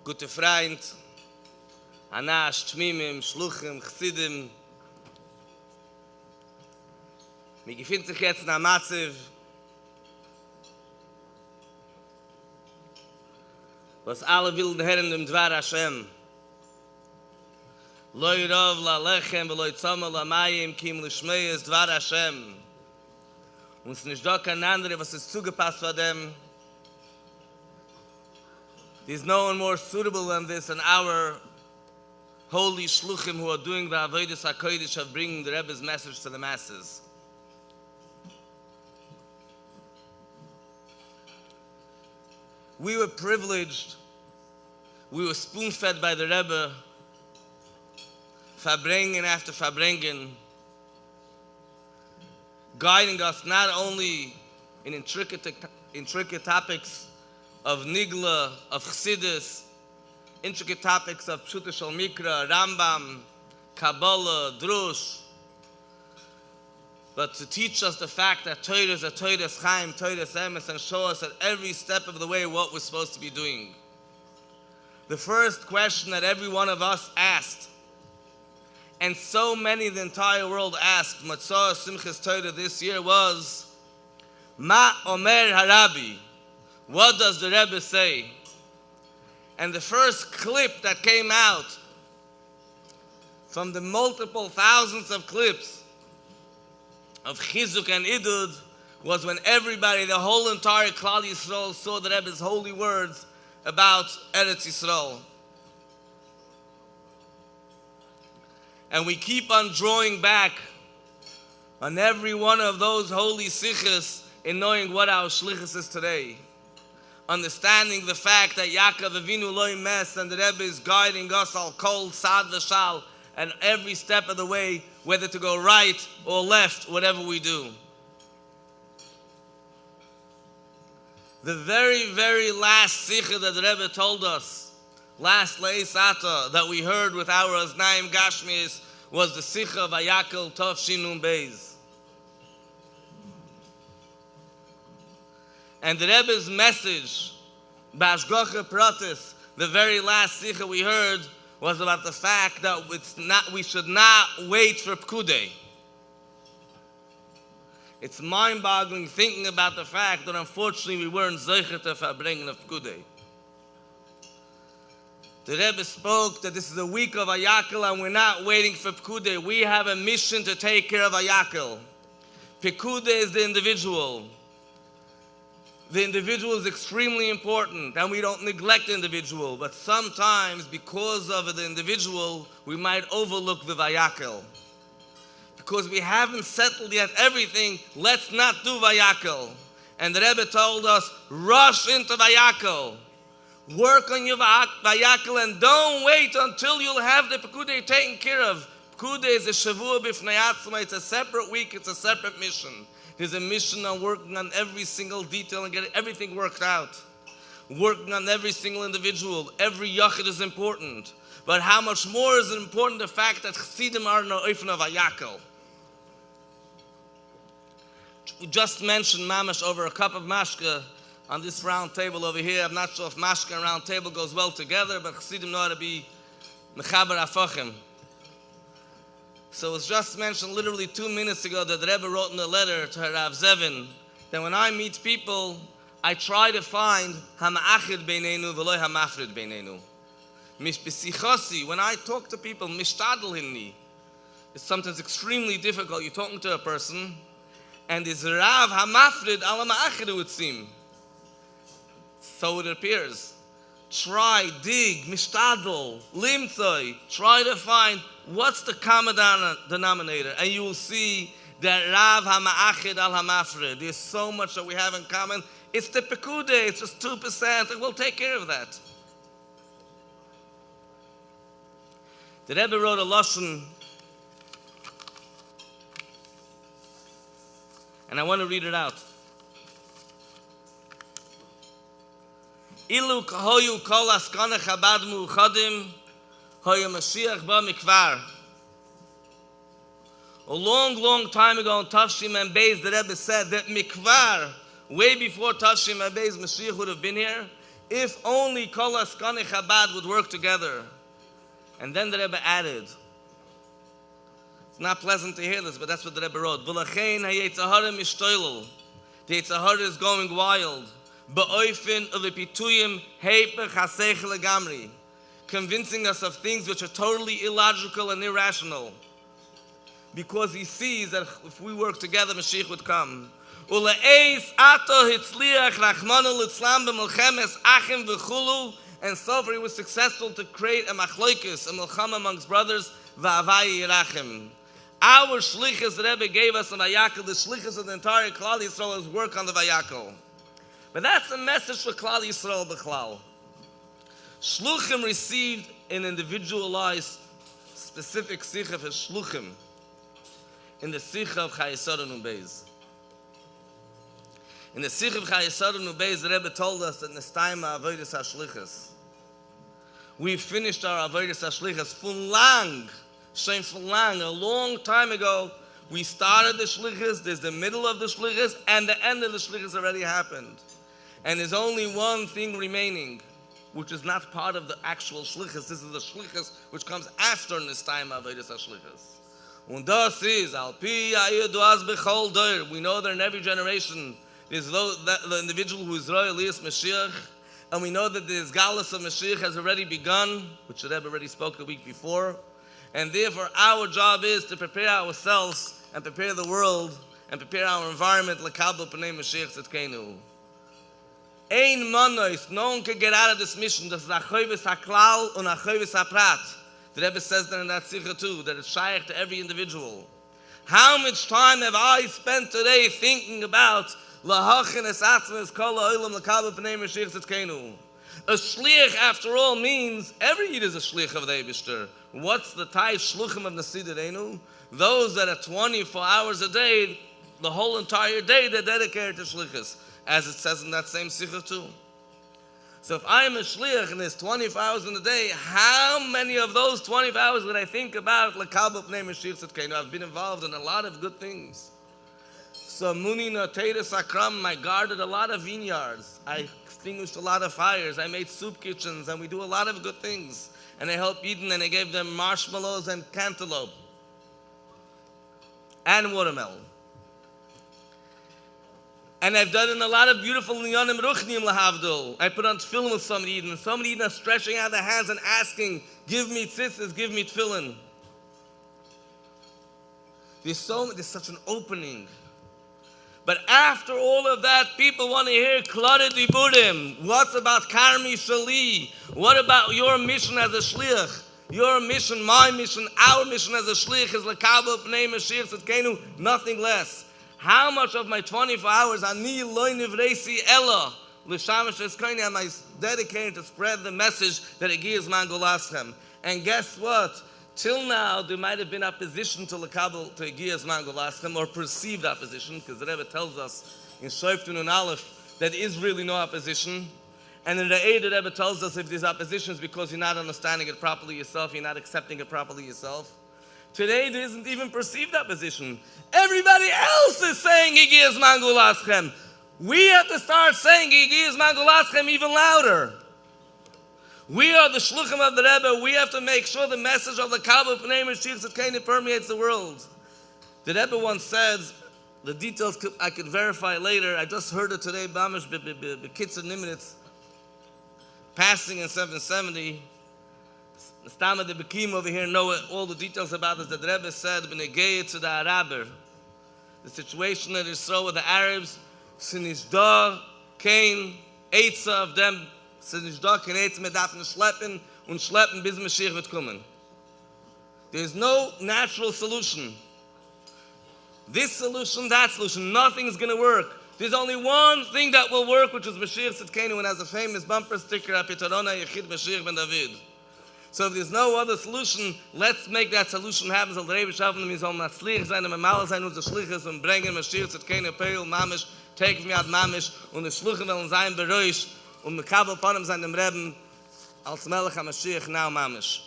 gute Freund, Anash, Tmimim, Shluchim, Chsidim. Mir befindet sich jetzt in einem Matziv, was alle wilden Herren dem Dvar Hashem. Loi rov la lechem, veloi tzoma la mayim, kim lishmei Dvar Hashem. Und es ist nicht da kein anderer, was ist zugepasst von dem. There's no one more suitable than this, and our holy shluchim who are doing the avodas hakodesh of bringing the Rebbe's message to the masses. We were privileged, we were spoon-fed by the Rebbe, Fabrengen after Fabrengen, guiding us not only in intricate topics of Nigla, of Chassidus, intricate topics of Pshuta Shel Mikra, Rambam, Kabbalah, Drush, but to teach us the fact that Torah is a Torah Chaim, Torah Emes, and show us at every step of the way what we're supposed to be doing. The first question that every one of us asked, and so many in the entire world asked, Matzah Simchas Torah this year was, Ma Omer Harabi? What does the Rebbe say? And the first clip that came out from the multiple thousands of clips of Chizuk and Idud was when everybody, the whole entire Klal Yisrael, saw the Rebbe's holy words about Eretz Yisrael. And we keep on drawing back on every one of those holy sichos in knowing what our shlichus is today. Understanding the fact that Yaakov Avinu lo mes and the Rebbe is guiding us al kol sad v'shal and every step of the way, whether to go right or left, whatever we do. The very, very last sicha that the Rebbe told us, last Leis Ata, that we heard with our Aznaim Gashmis, was the sicha of Ayakel Tov Shinun Beis. And the Rebbe's message, Bashgocha Pratis, the very last sicha we heard, was about the fact that we should not wait for Pkudei. It's mind-boggling thinking about the fact that unfortunately we weren't zeicher to verbringen of Pkudei. The Rebbe spoke that this is a week of Ayakel and we're not waiting for Pkudei. We have a mission to take care of Ayakel. Pekudei is the individual. The individual is extremely important, and we don't neglect the individual, but sometimes because of the individual, we might overlook the Vayakel. Because we haven't settled yet everything, let's not do Vayakel. And the Rebbe told us, rush into Vayakel. Work on your Vayakel and don't wait until you'll have the Pekudei taken care of. Pekudei is a Shavua B'fnei Atzma, it's a separate week, it's a separate mission. There's a mission on working on every single detail and getting everything worked out. Working on every single individual. Every yachid is important. But how much more is it important the fact that Chassidim are in the oifen of Ayakel? We just mentioned mamash over a cup of mashka on this round table over here. I'm not sure if mashka and round table goes well together, but Chassidim know how to be mechaber afachim. So it was just mentioned literally 2 minutes ago that the Rebbe wrote in a letter to her Rav Zevin that when I meet people, I try to find hama'achid beinenu v'lo hamafrid beinenu. Mishbesichosi, when I talk to people, mishtadel hinni, it's sometimes extremely difficult. You're talking to a person, and it's Rav hamafrid ala ma'achid, it would seem. So it appears. Try, dig, mishtadel, limtzoi, try to find what's the common denominator, and you will see that Rav HaMa'achid al HaMafred, there's so much that we have in common. It's the Pekudei, it's just 2%, and we'll take care of that. The Rebbe wrote a lashon, and I want to read it out. Ilu kahoyu kol askana chabad mu'uchadim hoyu Mashiach ba mikvar. A long, long time ago in Tavshim and Beis, the Rebbe said that mikvar, way before Tavshim and Beis, Mashiach would have been here. If only Kol Askani Chabad would work together. And then the Rebbe added, it's not pleasant to hear this, but that's what the Rebbe wrote. V'lachein hayetzahara mishtoilel. The Yetzahara is going wild. Ba'oifin u'lepituyim heipech hasech legamri. Convincing us of things which are totally illogical and irrational. Because he sees that if we work together, Mashiach would come. Ule'eis ato hitzliach rachmanu litzlam b'melchemes achim v'chulu. And so far he was successful to create a machlokes, a milchama amongst brothers, v'avai yirachim. Our shlichus, the Rebbe gave us a vayakel. The shlichus of the entire Klal Yisrael is work on the vayakel. But that's a message for Klal Yisrael b'chlal. Shluchim received an individualized, specific sicha for shluchim in the sicha of Chayesod Beis. In the sicha of Chayesod Beis, the Rebbe told us that in this time of avodas hashlichus, we finished our avodas hashlichus for long, a long time ago. We started the shlichus, there's the middle of the shlichus, and the end of the shlichus already happened. And there's only one thing remaining, which is not part of the actual shlichus. This is the shlichus which comes after in this time of avodas hashlichus. Und das is al pi ayudas bechol doir. We know that in every generation there's the individual who is royal Elias Mashiach, and we know that the Galus of Mashiach has already begun, which the Rebbe already spoke a week before, and therefore our job is to prepare ourselves and prepare the world and prepare our environment l'kabel p'nei Mashiach tzedkenu. Ein manois, no one can get out of this mission. This is achovis haklal and achovis haprat. The Rebbe says that in that sikha too, that it's shaykh to every individual. How much time have I spent today thinking about lahachin es atzmes kol ha'olam l'kabel p'nei Mashiach tzedkenu? A shlich, after all, means every yid is a shlich of the Eibishter. What's the type shluchim of Nasidareinu? Those that are 24 hours a day, the whole entire day, they're dedicated to shlichus, as it says in that same sikha too. So if I'm a shlich and there's 24 hours in a day, how many of those 24 hours did I think about l'kabel p'nei Mashiach tzedkenu? I've been involved in a lot of good things. So muni noteda sakram, I guarded a lot of vineyards. I extinguished a lot of fires. I made soup kitchens, and we do a lot of good things. And I helped Eden, and I gave them marshmallows and cantaloupe and watermelon. And I've done a lot of beautiful niyonim ruchnim lahavdil. I put on tefillin with some Eden, and some Eden are stretching out their hands and asking, "Give me tzitzis, give me tefillin." There's such an opening. But after all of that, people want to hear Klare Diburim. What's about Karmi Shali? What about your mission as a shliach? Your mission, my mission, our mission as a shliach is l'kabel p'nei Mashiach tzedkenu, nothing less. How much of my 24 hours ani lo nivresi ella l'shamash eskoni am I dedicated to spread the message that Egias man golaschem? And guess what? Till now, there might have been opposition to Lekabel, to Egias man golaschem, or perceived opposition, because the Rebbe tells us in Shoftun and Aleph that there is really no opposition. And in the Eid, the Rebbe tells us if there's opposition, it's because you're not understanding it properly yourself, you're not accepting it properly yourself. Today, there isn't even perceived opposition. Everybody else is saying Egias man golaschem. We have to start saying Egias man golaschem even louder. We are the shluchim of the Rebbe. We have to make sure the message of the kabel p'nei Mashiach tzedkenu permeates the world. The Rebbe once said, the details I could verify later. I just heard it today. Bamish b'kitzur nimitz, passing in 770. The Stam of the Bekim over here know all the details about this. That the Rebbe said, "B'negei to the Araber," the situation that is so with the Arabs, sinishda, Cain, Eitza of them. There's no natural solution. This solution, that solution, nothing's going to work. There's only one thing that will work, which is Mashiach tzedkenu, and has a famous bumper sticker, Apitarona Yechid Mashiach ben David. So if there's no other solution, let's make that solution happen. So the Rebbe schaffen wir sollen matzlich sein, und mal sein unser Schliches und bringen Mashiach tzedkenu Peil Mamish, take me out Mamish, und die Shluchim wollen sein beruhig. Und Mekabel Panem seinem Reben als Melech HaMashiach now Mamish.